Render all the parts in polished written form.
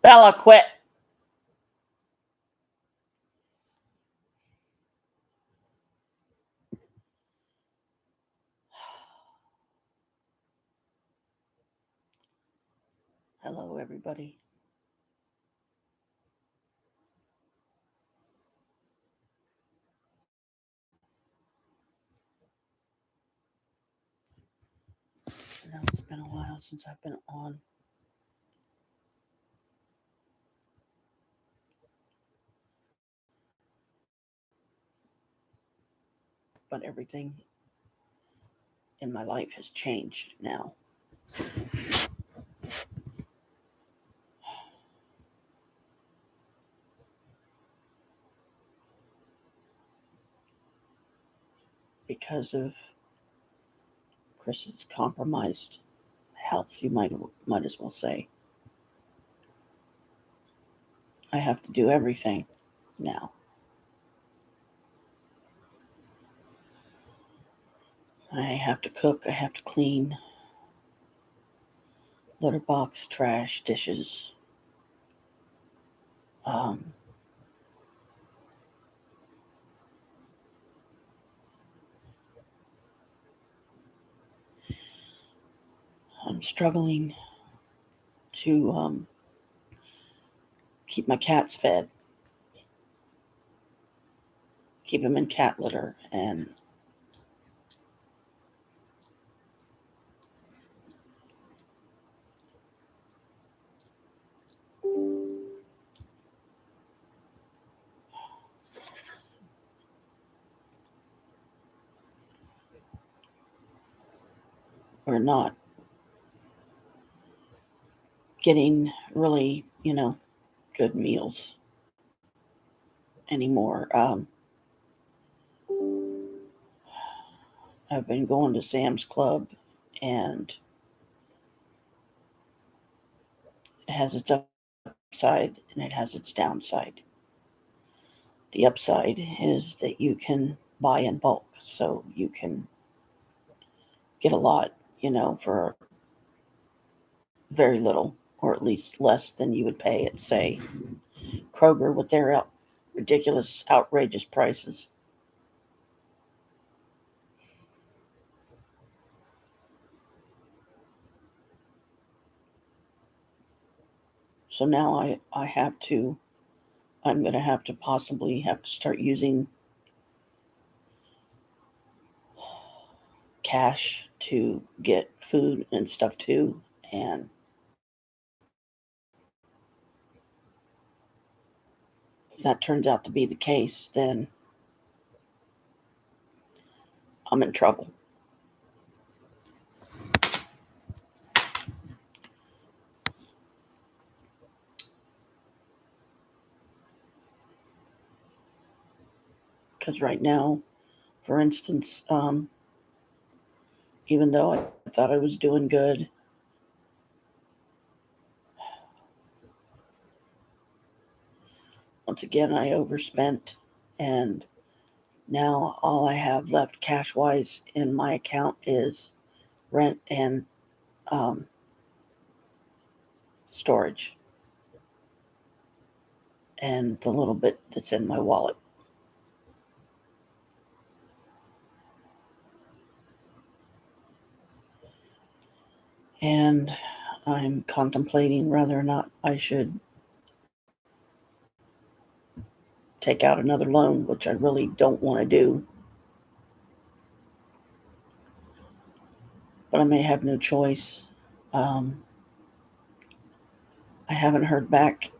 Bella, quit. Hello, everybody. Now it's been a while since I've been on. But everything in my life has changed now. Because of Chris's compromised health, you might as well say. I have to do everything now. I have to cook, I have to clean, litter box, trash, dishes. I'm struggling to keep my cats fed, keep them in cat litter, and we're not getting really, good meals anymore. I've been going to Sam's Club, and it has its upside and it has its downside. The upside is that you can buy in bulk, so you can get a lot, for very little, or at least less than you would pay at, say, Kroger with their ridiculous, outrageous prices. So now I'm going to have to possibly have to start using cash to get food and stuff too. And if that turns out to be the case, then I'm in trouble. Because right now, for instance, even though I thought I was doing good, once again, I overspent, and now all I have left cash-wise in my account is rent and storage, and the little bit that's in my wallet. And I'm contemplating whether or not I should take out another loan, which I really don't want to do. But I may have no choice. I haven't heard back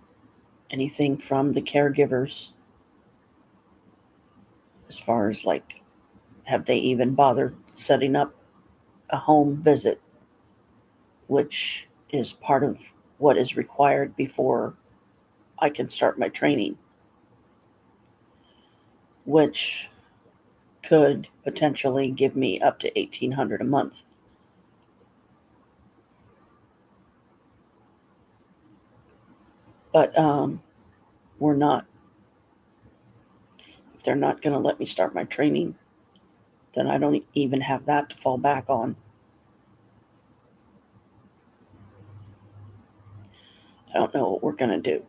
anything from the caregivers as far as, like, have they even bothered setting up a home visit, which is part of what is required before I can start my training, which could potentially give me up to $1,800 a month. But we're not. If they're not going to let me start my training, then I don't even have that to fall back on. I don't know what we're going to do.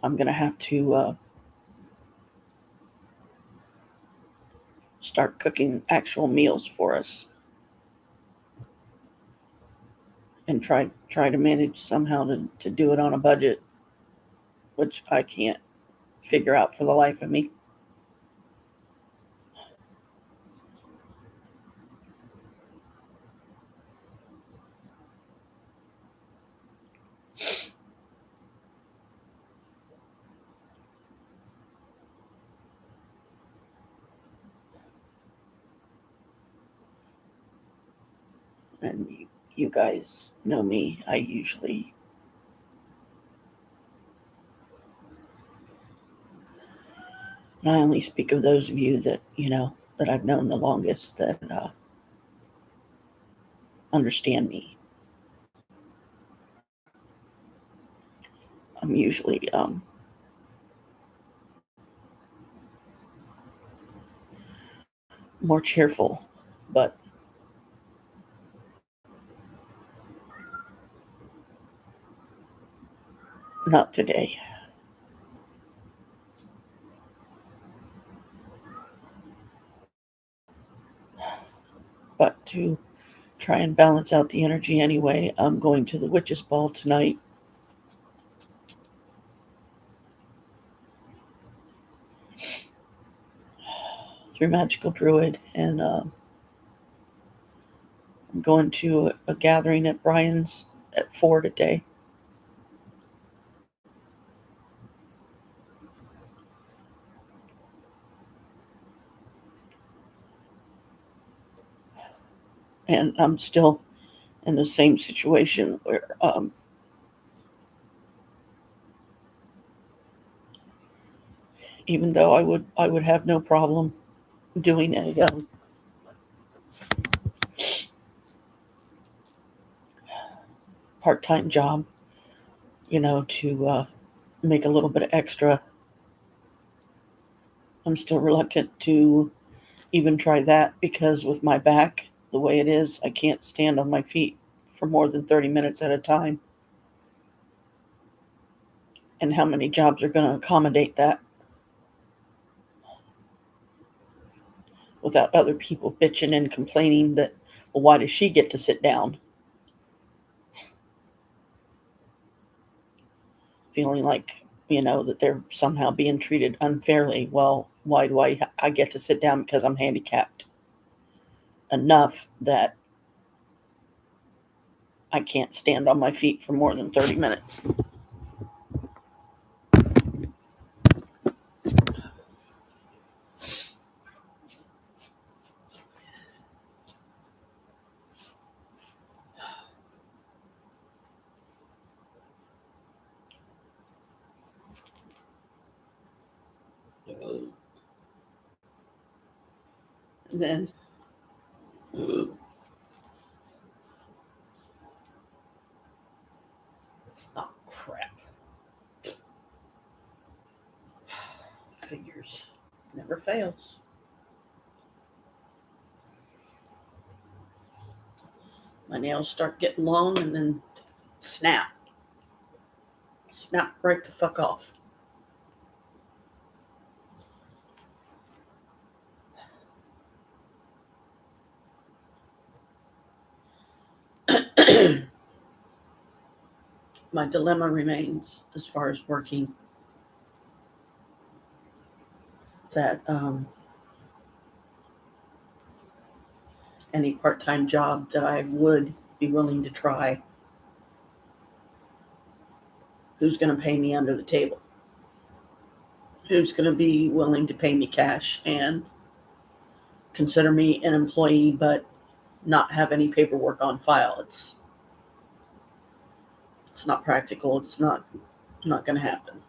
I'm going to have to start cooking actual meals for us and try to manage somehow to do it on a budget, which I can't figure out for the life of me. And you guys know me. I only speak of those of you that, that I've known the longest that understand me. I'm usually more cheerful, but not today. But to try and balance out the energy anyway, I'm going to the Witches' Ball tonight. Through Magical Druid, and I'm going to a gathering at Brian's at 4 today. And I'm still in the same situation where even though I would have no problem doing a part-time job, to make a little bit of extra. I'm still reluctant to even try that because with my back the way it is, I can't stand on my feet for more than 30 minutes at a time. And how many jobs are going to accommodate that without other people bitching and complaining that, well, why does she get to sit down? Feeling like, that they're somehow being treated unfairly. Well, why do I get to sit down because I'm handicapped enough that I can't stand on my feet for more than 30 minutes. And then oh crap. Figures never fails. My nails start getting long and then snap right the fuck off. My dilemma remains as far as working that any part-time job that I would be willing to try, who's going to pay me under the table? Who's going to be willing to pay me cash and consider me an employee but not have any paperwork on file? It's not practical. It's not going to happen.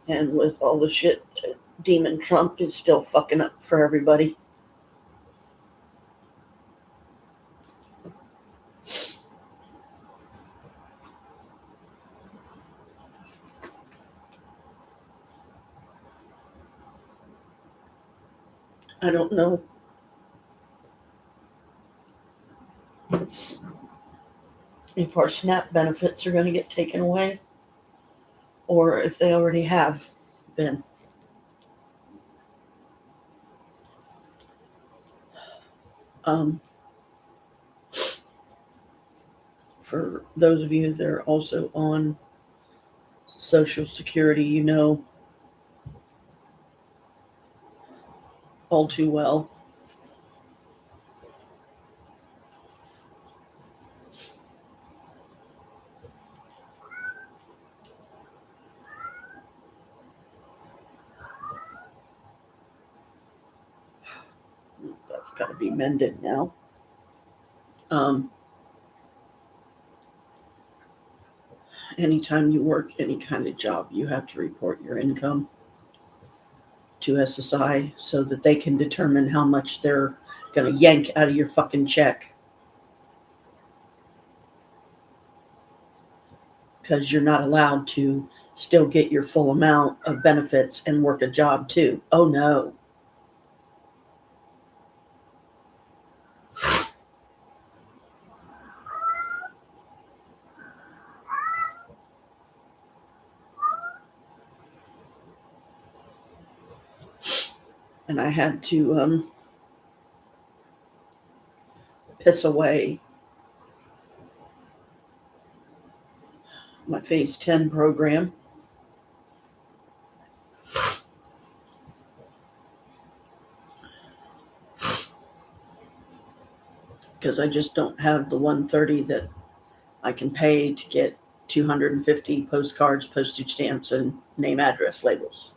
And with all the shit Demon Trump is still fucking up for everybody. I don't know if our SNAP benefits are going to get taken away or if they already have been. Um, for those of you that are also on Social Security, you know all too well that's got to be mended now. Um, Anytime you work any kind of job, you have to report your income to SSI so that they can determine how much they're going to yank out of your fucking check. Because you're not allowed to still get your full amount of benefits and work a job too. Oh no. And I had to piss away my phase 10 program because I just don't have the 130 that I can pay to get 250 postcards, postage stamps, and name address labels.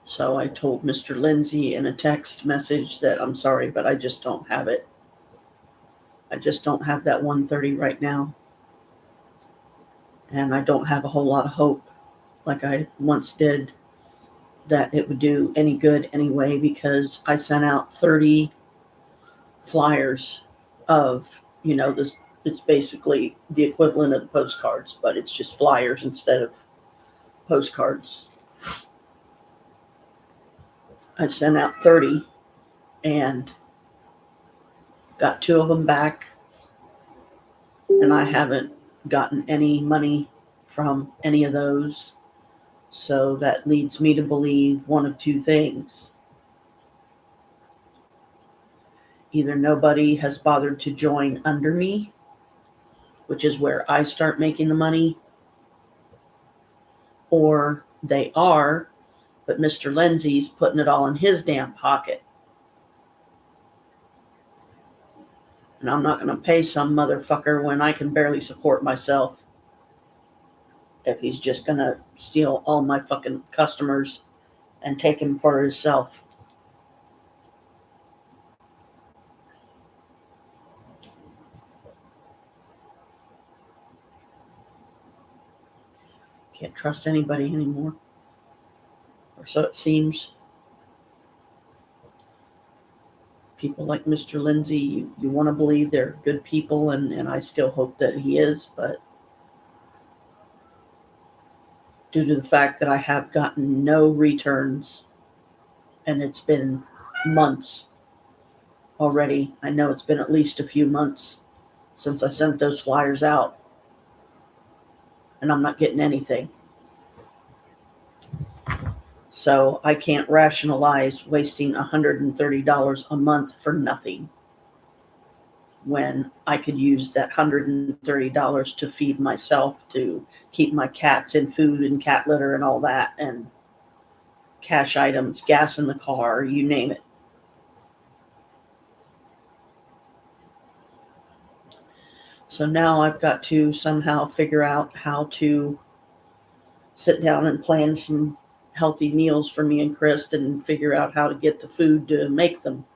So I told Mr. Lindsay in a text message that I'm sorry, but I just don't have it. I just don't have that 130 right now. And I don't have a whole lot of hope like I once did that it would do any good anyway, because I sent out 30 flyers of, this. It's basically the equivalent of the postcards, but it's just flyers instead of postcards. I sent out 30 and got 2 of them back, and I haven't gotten any money from any of those. So that leads me to believe one of 2 things. Either nobody has bothered to join under me, which is where I start making the money, or they are, but Mr. Lindsay's putting it all in his damn pocket. And I'm not going to pay some motherfucker when I can barely support myself if he's just going to steal all my fucking customers and take him for himself. Can't trust anybody anymore. Or so it seems. People like Mr. Lindsay, you want to believe they're good people, and I still hope that he is, but due to the fact that I have gotten no returns, and it's been months already. I know it's been at least a few months since I sent those flyers out, and I'm not getting anything. So I can't rationalize wasting $130 a month for nothing when I could use that $130 to feed myself, to keep my cats in food and cat litter and all that, and cash items, gas in the car, you name it. So now I've got to somehow figure out how to sit down and plan some healthy meals for me and Chris, and figure out how to get the food to make them.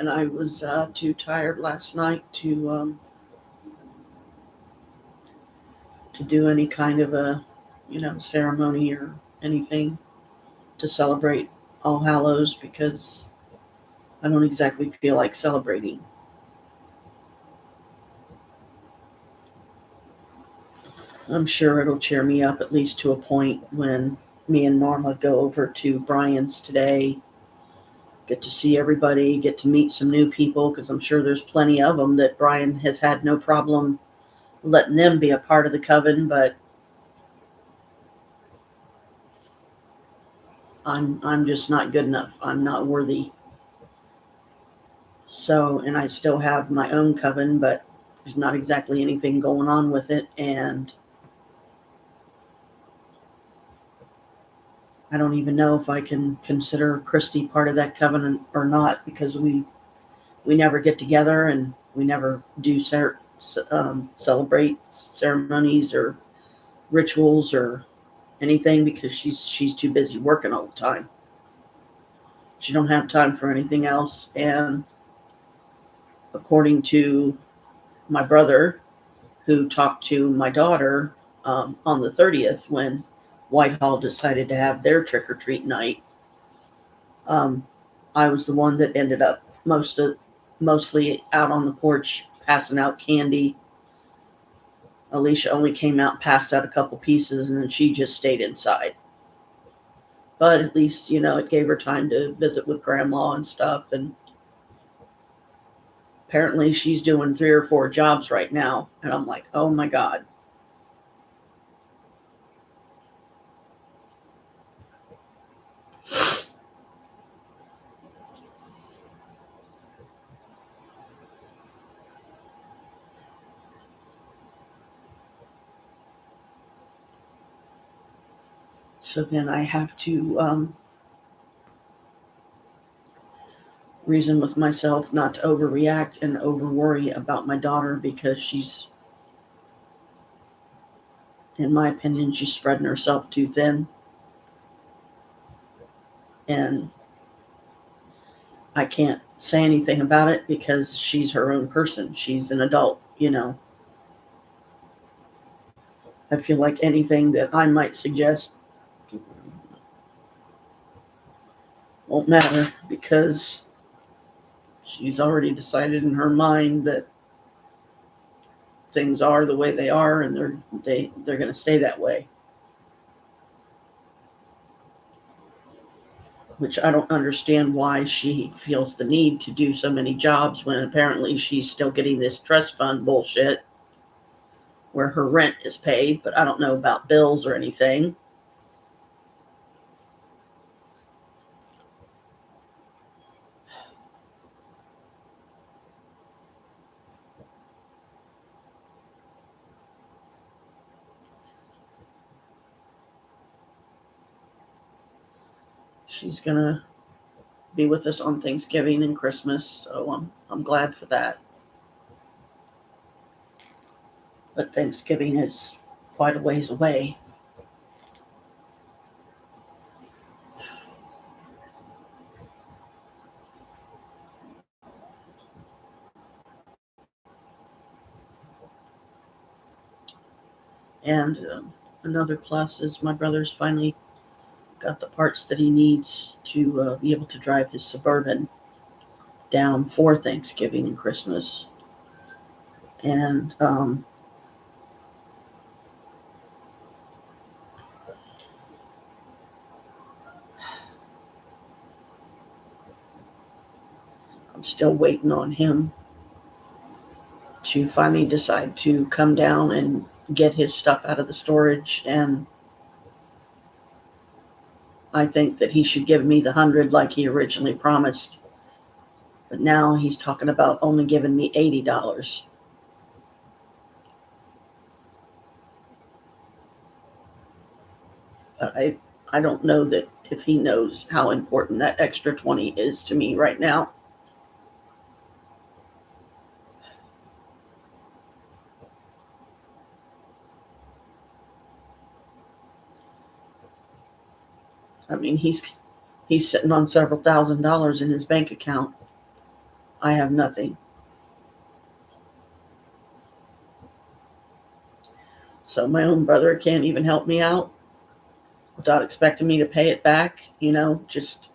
and I was too tired last night to do any kind of a ceremony or anything to celebrate All Hallows because I don't exactly feel like celebrating. I'm sure it'll cheer me up at least to a point when me and Norma go over to Brian's today, get to see everybody, get to meet some new people because I'm sure there's plenty of them that Brian has had no problem letting them be a part of the coven, but I'm just not good enough. I'm not worthy. So, and I still have my own coven, but there's not exactly anything going on with it, and I don't even know if I can consider Christy part of that covenant or not because we never get together and we never do celebrate ceremonies or rituals or anything because she's too busy working all the time. She don't have time for anything else. And according to my brother, who talked to my daughter on the 30th when Whitehall decided to have their trick or treat night, um, I was the one that ended up mostly out on the porch passing out candy. Alicia only came out, passed out a couple pieces, and then she just stayed inside. But at least, it gave her time to visit with grandma and stuff. And apparently she's doing 3 or 4 jobs right now. And I'm like, oh my God. So then I have to reason with myself not to overreact and over worry about my daughter because she's, in my opinion, she's spreading herself too thin. And I can't say anything about it because she's her own person. She's an adult. I feel like anything that I might suggest won't matter because she's already decided in her mind that things are the way they are and they're going to stay that way. Which I don't understand why she feels the need to do so many jobs when apparently she's still getting this trust fund bullshit where her rent is paid, but I don't know about bills or anything. She's going to be with us on Thanksgiving and Christmas, so I'm glad for that. But Thanksgiving is quite a ways away. And another plus is my brother's finally got the parts that he needs to be able to drive his Suburban down for Thanksgiving and Christmas. And I'm still waiting on him to finally decide to come down and get his stuff out of the storage. And I think that he should give me the 100 like he originally promised. But now he's talking about only giving me $80. But I don't know that if he knows how important that extra 20 is to me right now. I mean, he's sitting on several $1,000s in his bank account. I have nothing. So my own brother can't even help me out without expecting me to pay it back, just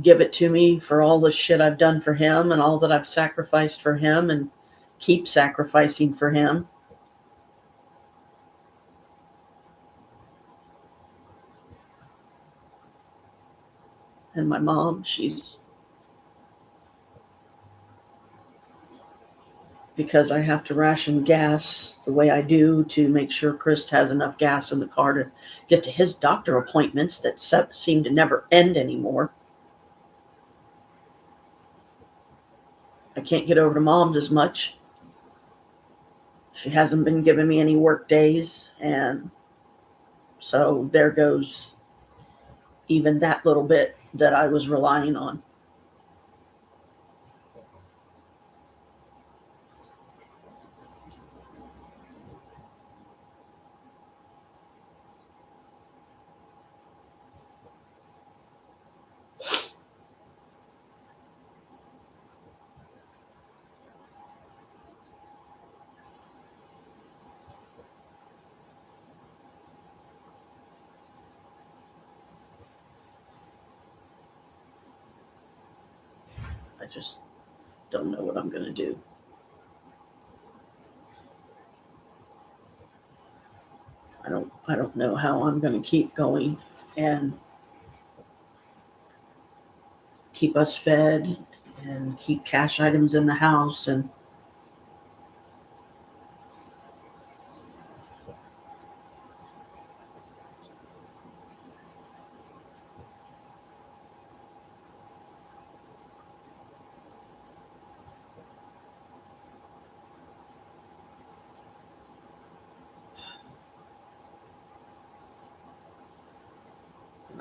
give it to me for all the shit I've done for him and all that I've sacrificed for him and keep sacrificing for him. And my mom, because I have to ration gas the way I do to make sure Chris has enough gas in the car to get to his doctor appointments that seem to never end anymore. I can't get over to mom's as much. She hasn't been giving me any work days, and so there goes even that little bit that I was relying on. I just don't know what I'm going to do. I don't know how I'm going to keep going and keep us fed and keep cash items in the house and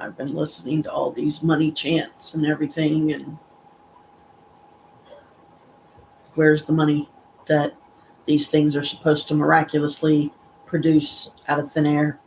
I've been listening to all these money chants and everything, and where's the money that these things are supposed to miraculously produce out of thin air?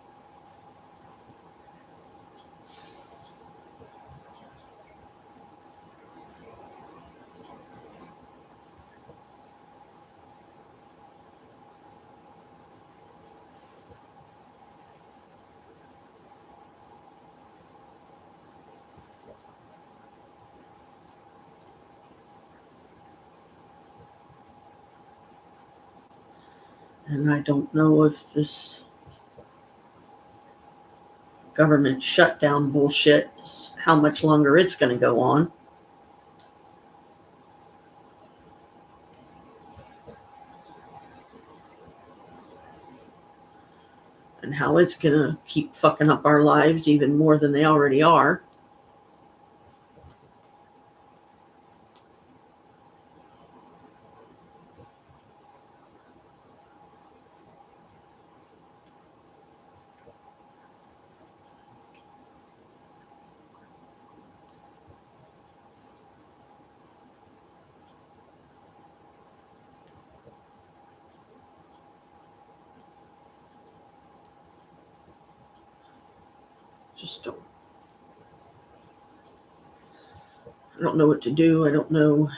And I don't know if this government shutdown bullshit, how much longer it's going to go on. And how it's going to keep fucking up our lives even more than they already are. Just don't. I don't know what to do. I don't know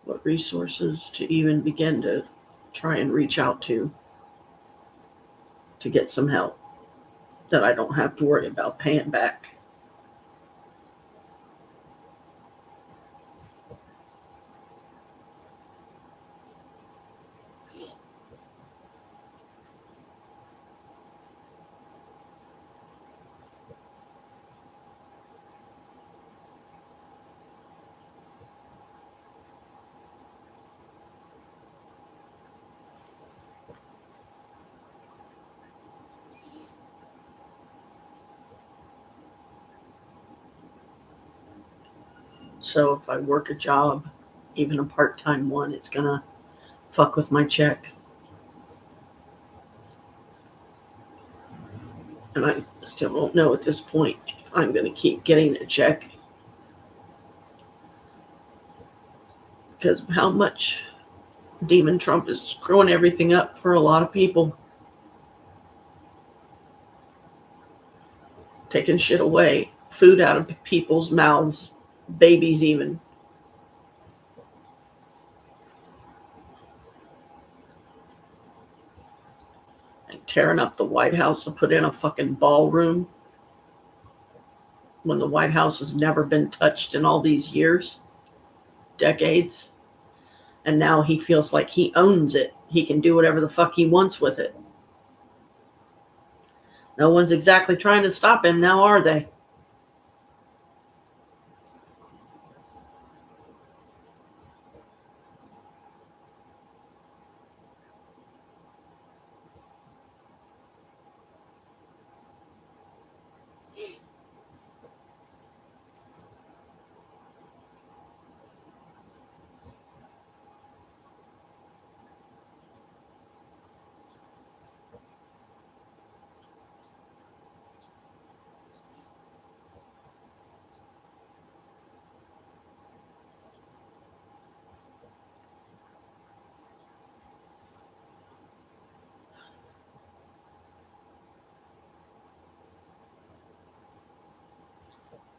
what resources to even begin to try and reach out to get some help that I don't have to worry about paying back. So if I work a job, even a part-time one, it's going to fuck with my check. And I still don't know at this point if I'm going to keep getting a check. Because of how much Demon Trump is screwing everything up for a lot of people. Taking shit away food out of people's mouths, babies even. Like tearing up the White House to put in a fucking ballroom when the White House has never been touched in all these years, decades. And now he feels like he owns it. He can do whatever the fuck he wants with it. No one's exactly trying to stop him now, are they?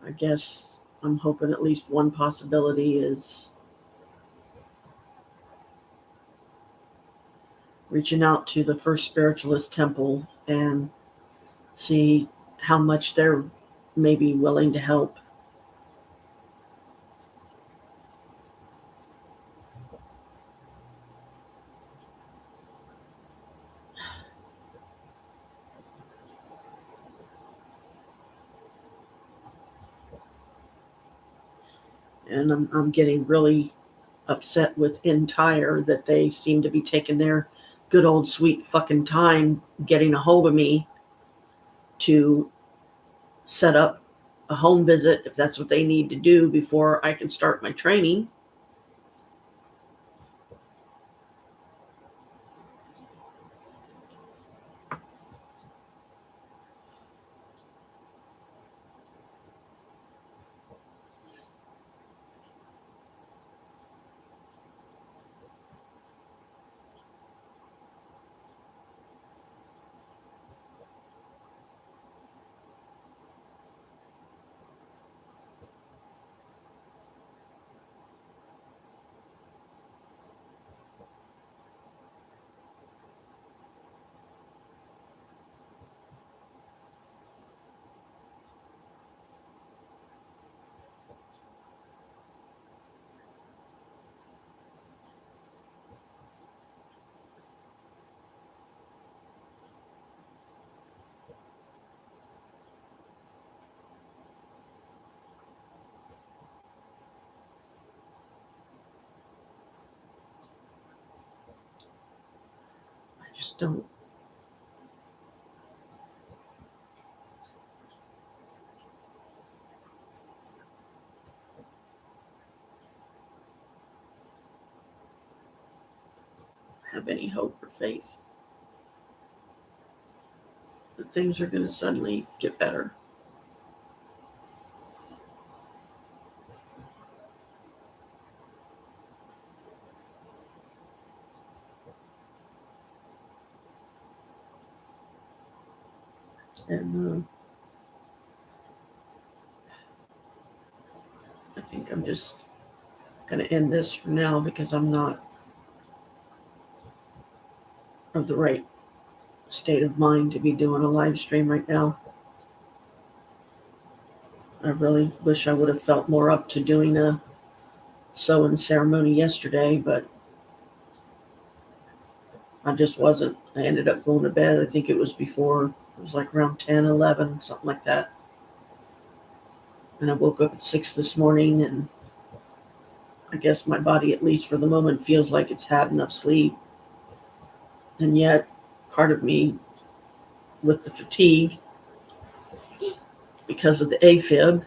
I guess I'm hoping at least one possibility is reaching out to the first spiritualist temple and see how much they're maybe willing to help. And I'm getting really upset with Entire that they seem to be taking their good old sweet fucking time getting a hold of me to set up a home visit if that's what they need to do before I can start my training. I just don't have any hope or faith that things are going to suddenly get better. And I think I'm just going to end this for now because I'm not of the right state of mind to be doing a live stream right now. I really wish I would have felt more up to doing a sewing ceremony yesterday, but I just wasn't. I ended up going to bed. I think it was like around 10, 11, something like that. And I woke up at 6 this morning, and I guess my body, at least for the moment, feels like it's had enough sleep. And yet, part of me, with the fatigue, because of the AFib,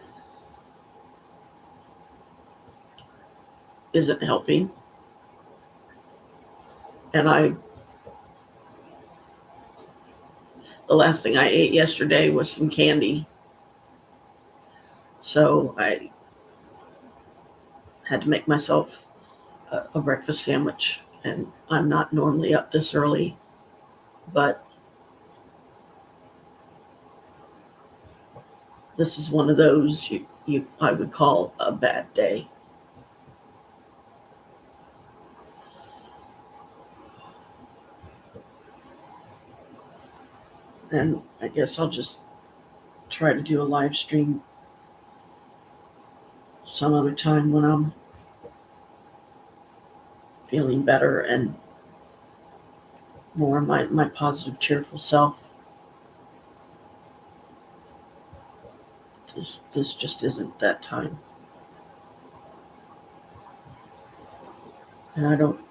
isn't helping. And the last thing I ate yesterday was some candy. So I had to make myself a breakfast sandwich. And I'm not normally up this early, but this is one of those I would call a bad day. And I guess I'll just try to do a live stream some other time when I'm feeling better and more my positive, cheerful self. This just isn't that time. And I don't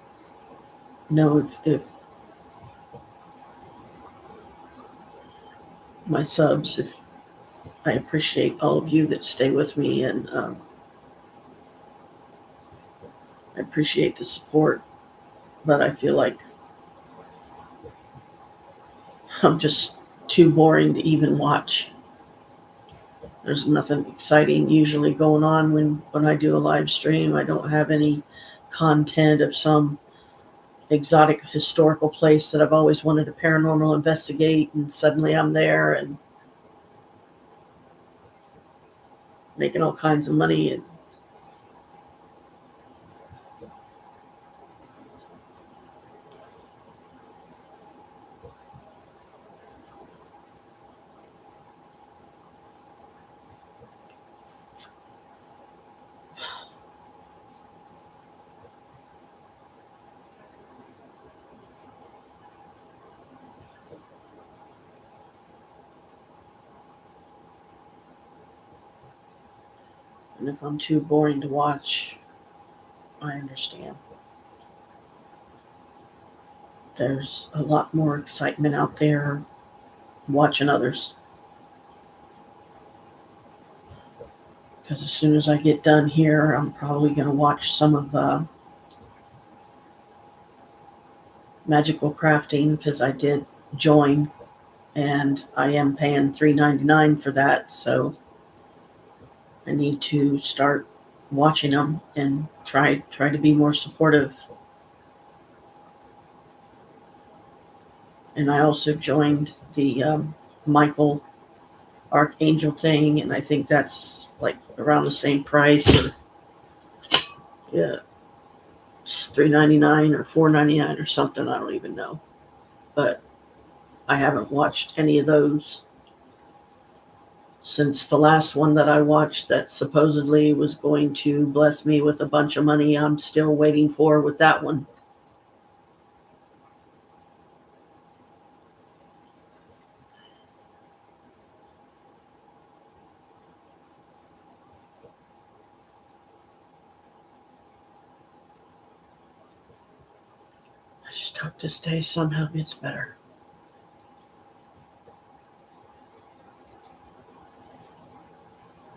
know if my subs, if I appreciate all of you that stay with me, and I appreciate the support, but I feel like I'm just too boring to even watch. There's nothing exciting usually going on when I do a live stream. I don't have any content of some exotic historical place that I've always wanted to paranormal investigate, and suddenly I'm there and making all kinds of money. And if I'm too boring to watch, I understand. There's a lot more excitement out there watching others. Because as soon as I get done here, I'm probably going to watch some of Magical Crafting, because I did join and I am paying $3.99 for that. So I need to start watching them and try to be more supportive. And I also joined the Michael Archangel thing, and I think that's like around the same price. Or, yeah, it's $3.99 or $4.99 or something. I don't even know, but I haven't watched any of those since the last one that I watched that supposedly was going to bless me with a bunch of money. I'm still waiting for with that one. I just hope this day somehow gets better.